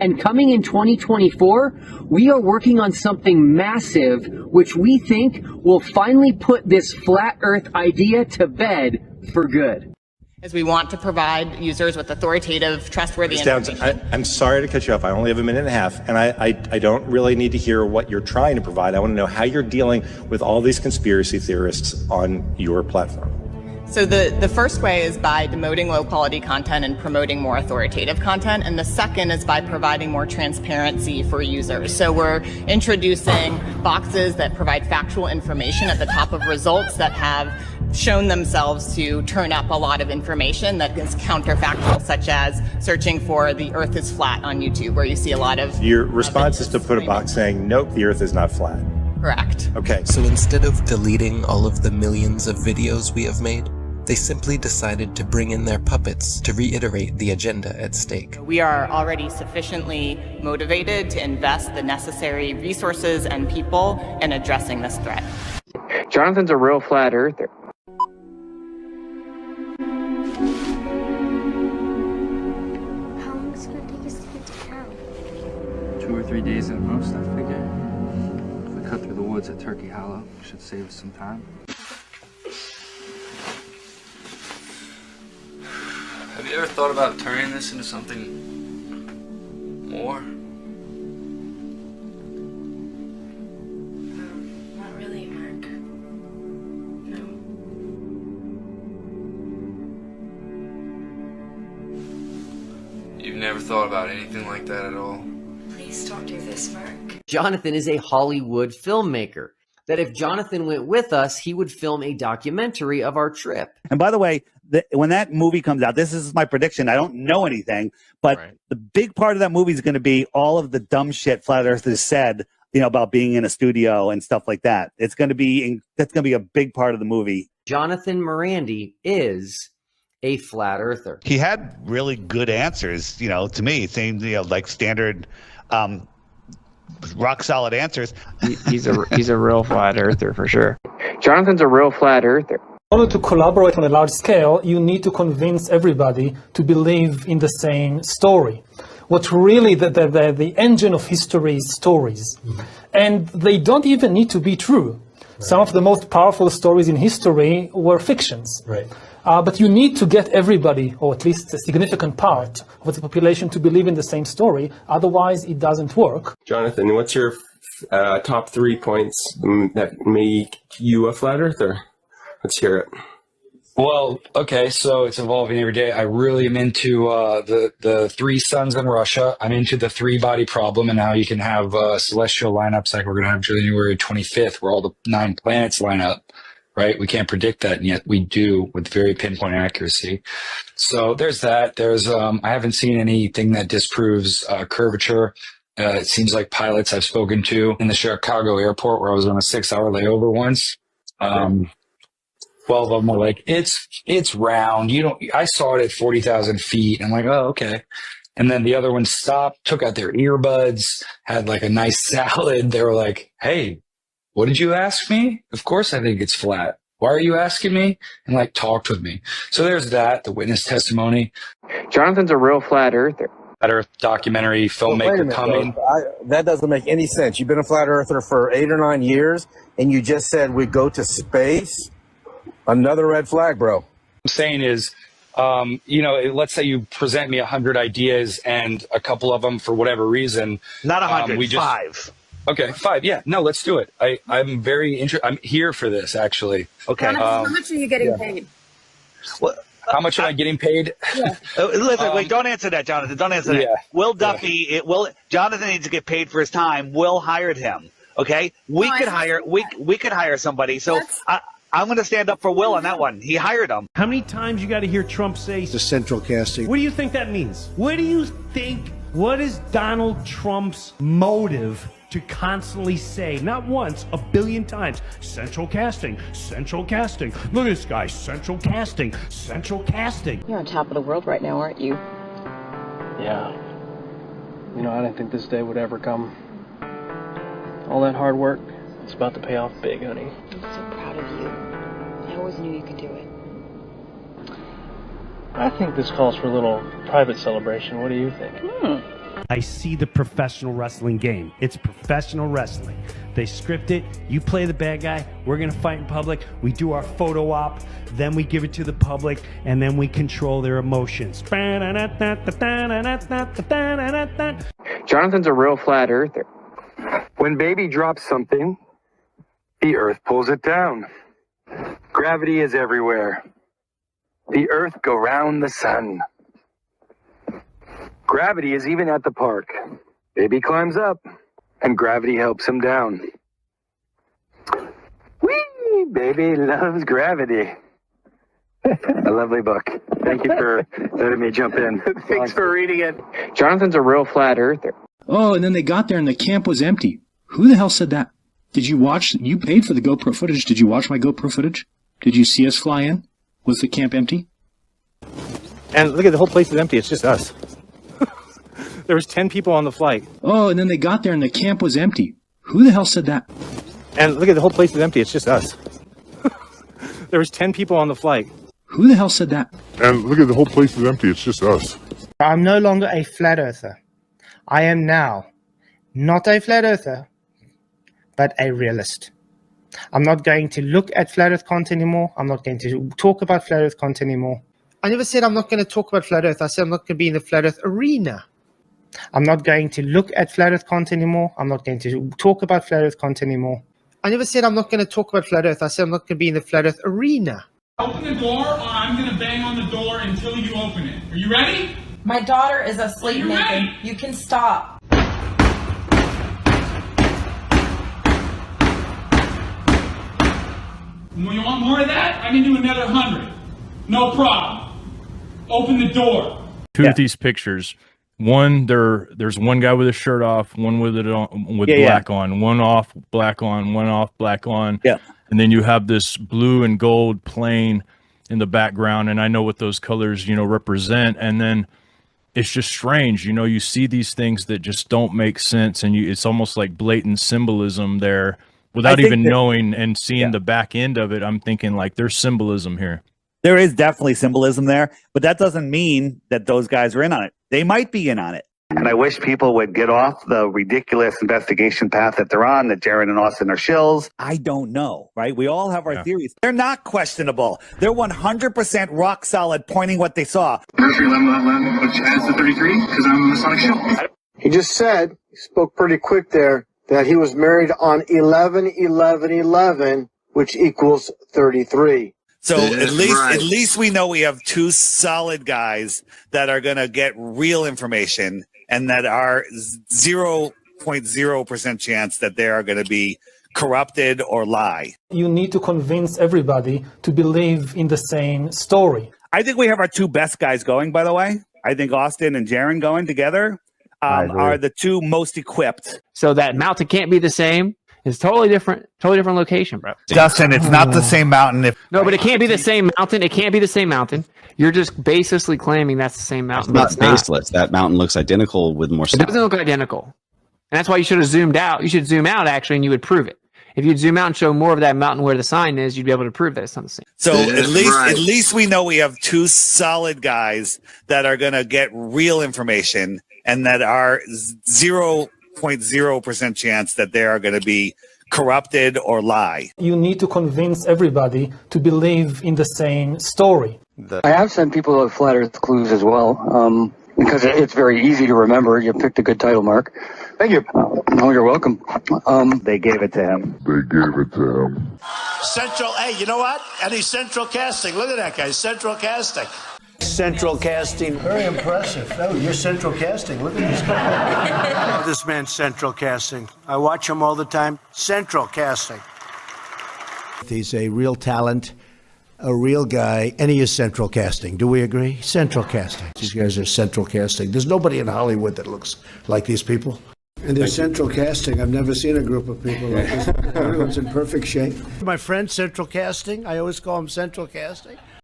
And coming in 2024, we are working on something massive, which we think will finally put this flat Earth idea to bed for good. As we want to provide users with authoritative, trustworthy information. I'm sorry to cut you off. I only have a minute and a half, and I don't really need to hear what you're trying to provide. I want to know how you're dealing with all these conspiracy theorists on your platform. So the first way is by demoting low-quality content and promoting more authoritative content, and the second is by providing more transparency for users. So we're introducing boxes that provide factual information at the top of results that have shown themselves to turn up a lot of information that is counterfactual, such as searching for the Earth is flat on YouTube, where you see a lot of... Your response is to put a box saying, nope, the Earth is not flat. Correct. Okay. So instead of deleting all of the millions of videos we have made, they simply decided to bring in their puppets to reiterate the agenda at stake. We are already sufficiently motivated to invest the necessary resources and people in addressing this threat. Jonathan's a real flat earther. How long is it going to take us to get to town? 2 or 3 days at most, I figure. If we cut through the woods at Turkey Hollow, it should save us some time. Have you ever thought about turning this into something more? Not really, Mark. No. You've never thought about anything like that at all? Please don't do this, Mark. Jonathan is a Hollywood filmmaker. That if Jonathan went with us, he would film a documentary of our trip. And by the way, when that movie comes out, this is my prediction. I don't know anything, but the big part of that movie is going to be all of the dumb shit flat earthers said, about being in a studio and stuff like that. That's going to be a big part of the movie. Jonathan Morandi is a flat earther. He had really good answers, to me, saying, like standard, rock solid answers. He's a real flat earther for sure. Jonathan's a real flat earther. In order to collaborate on a large scale, you need to convince everybody to believe in the same story. What really the engine of history is stories. And they don't even need to be true. Some of the most powerful stories in history were fictions. But you need to get everybody, or at least a significant part of the population, to believe in the same story. Otherwise, it doesn't work. Jonathan, what's your top 3 points that make you a flat earther? Let's hear it. Well, okay, so it's evolving every day. I really am into the 3 suns in Russia. I'm into the 3-body problem, and how you can have celestial lineups like we're going to have January 25th, where all the 9 planets line up. Right? We can't predict that, and yet we do with very pinpoint accuracy. So there's that. There's I haven't seen anything that disproves curvature. It seems like pilots I've spoken to in the Chicago airport, where I was on a 6-hour layover once. 12 of them were like, it's round. I saw it at 40,000 feet. I'm like, oh, okay. And then the other one stopped, took out their earbuds, had like a nice salad. They were like, hey, what did you ask me? Of course I think it's flat. Why are you asking me? And talked with me. So there's that, the witness testimony. Jonathan's a real flat earther. Flat Earth documentary filmmaker coming. That doesn't make any sense. You've been a flat earther for 8 or 9 years, and you just said we'd go to space. Another red flag, bro. What I'm saying is, let's say you present me 100 ideas, and a couple of them, for whatever reason, not 100, 5. Okay, 5. Yeah, no, let's do it. I'm very interested. I'm here for this, actually. Okay. How much are you getting paid? Well, how much am I getting paid? Yeah. Listen, wait, don't answer that, Jonathan. Don't answer that. Will Duffy, Jonathan needs to get paid for his time. Will hired him. Okay? We could hire somebody. So I'm going to stand up for Will on that one. He hired him. How many times you got to hear Trump say the Central Casting? What do you think that means? What do you think? What is Donald Trump's motive to constantly say, not once, a billion times, Central Casting, Central Casting. Look at this guy, Central Casting, Central Casting. You're on top of the world right now, aren't you? Yeah. I didn't think this day would ever come. All that hard work, it's about to pay off big, honey. I'm so proud of you. I always knew you could do it. I think this calls for a little private celebration. What do you think? I see the professional wrestling game. It's professional wrestling. They script it, you play the bad guy, we're gonna fight in public, we do our photo op, then we give it to the public, and then we control their emotions. Jonathan's a real flat earther. When baby drops something, the earth pulls it down. Gravity is everywhere. The earth go round the sun. Gravity is even at the park. Baby climbs up, and gravity helps him down. Whee! Baby loves gravity. A lovely book. Thank you for letting me jump in. Thanks for reading it. Jonathan's a real flat earther. Oh, and then they got there and the camp was empty. Who the hell said that? Did you watch? You paid for the GoPro footage. Did you watch my GoPro footage? Did you see us fly in? Was the camp empty? And look at the whole place is empty. It's just us. There was 10 people on the flight. Oh, and then they got there and the camp was empty. Who the hell said that? And look at the whole place is empty. It's just us. There was 10 people on the flight. Who the hell said that? And look at the whole place is empty. It's just us. I'm no longer a flat earther. I am now not a flat earther, but a realist. I'm not going to look at flat earth content anymore. I'm not going to talk about flat earth content anymore. I never said I'm not going to talk about flat earth. I said I'm not going to be in the flat earth arena. I'm not going to look at flat earth content anymore. I'm not going to talk about flat earth content anymore. I never said I'm not going to talk about flat earth. I said I'm not going to be in the flat earth arena. Open the door, or I'm going to bang on the door until you open it. Are you ready? My daughter is asleep, Nathan. You can stop. You want more of that? I can do another 100. No problem. Open the door. Two of these pictures. One, there's one guy with his shirt off, one with it on, with black on, one off, black on, one off, black on. Yeah. And then you have this blue and gold plane in the background, and I know what those colors, represent. And then it's just strange, you see these things that just don't make sense, and it's almost like blatant symbolism there without even knowing and seeing the back end of it. I'm thinking like there's symbolism here. There is definitely symbolism there, but that doesn't mean that those guys are in on it. They might be in on it. And I wish people would get off the ridiculous investigation path that they're on, that Jared and Austin are shills. I don't know, right? We all have our theories. They're not questionable. They're 100% rock solid, pointing what they saw. Mercury 1111, which adds to 33, because I'm a Masonic shill. He just said, he spoke pretty quick there, that he was married on 11/11/11, which equals 33. So at least we know we have two solid guys that are going to get real information, and that are 0.0% chance that they are going to be corrupted or lie. You need to convince everybody to believe in the same story. I think we have our two best guys going, by the way. I think Austin and Jaron going together are the two most equipped. So that mountain can't be the same. It's totally different location, bro. Dustin, it's not the same mountain. No, but it can't be the same mountain. It can't be the same mountain. You're just baselessly claiming that's the same mountain. It's not baseless. That mountain looks identical with more stuff. It doesn't look identical. And that's why you should have zoomed out. You should zoom out, actually, and you would prove it. If you'd zoom out and show more of that mountain where the sign is, you'd be able to prove that it's not the same. So at least we know we have two solid guys that are going to get real information, and that are 0.0% chance that they are going to be corrupted or lie. You need to convince everybody to believe in the same story. I have sent people flat earth clues as well, because it's very easy to remember. You picked a good title, Mark. Thank you. No, you're welcome. They gave it to him. Central, hey, you know what? And he's Central Casting. Look at that guy, Central Casting. Central Casting. Very impressive. Oh, you're Central Casting. Look at this guy. Oh, this man's Central Casting. I watch him all the time. Central Casting. He's a real talent, a real guy, and he is Central Casting. Do we agree? Central Casting. These guys are Central Casting. There's nobody in Hollywood that looks like these people. And they're Central Casting. I've never seen a group of people like this. Everyone's in perfect shape. My friend, Central Casting. I always call him Central Casting.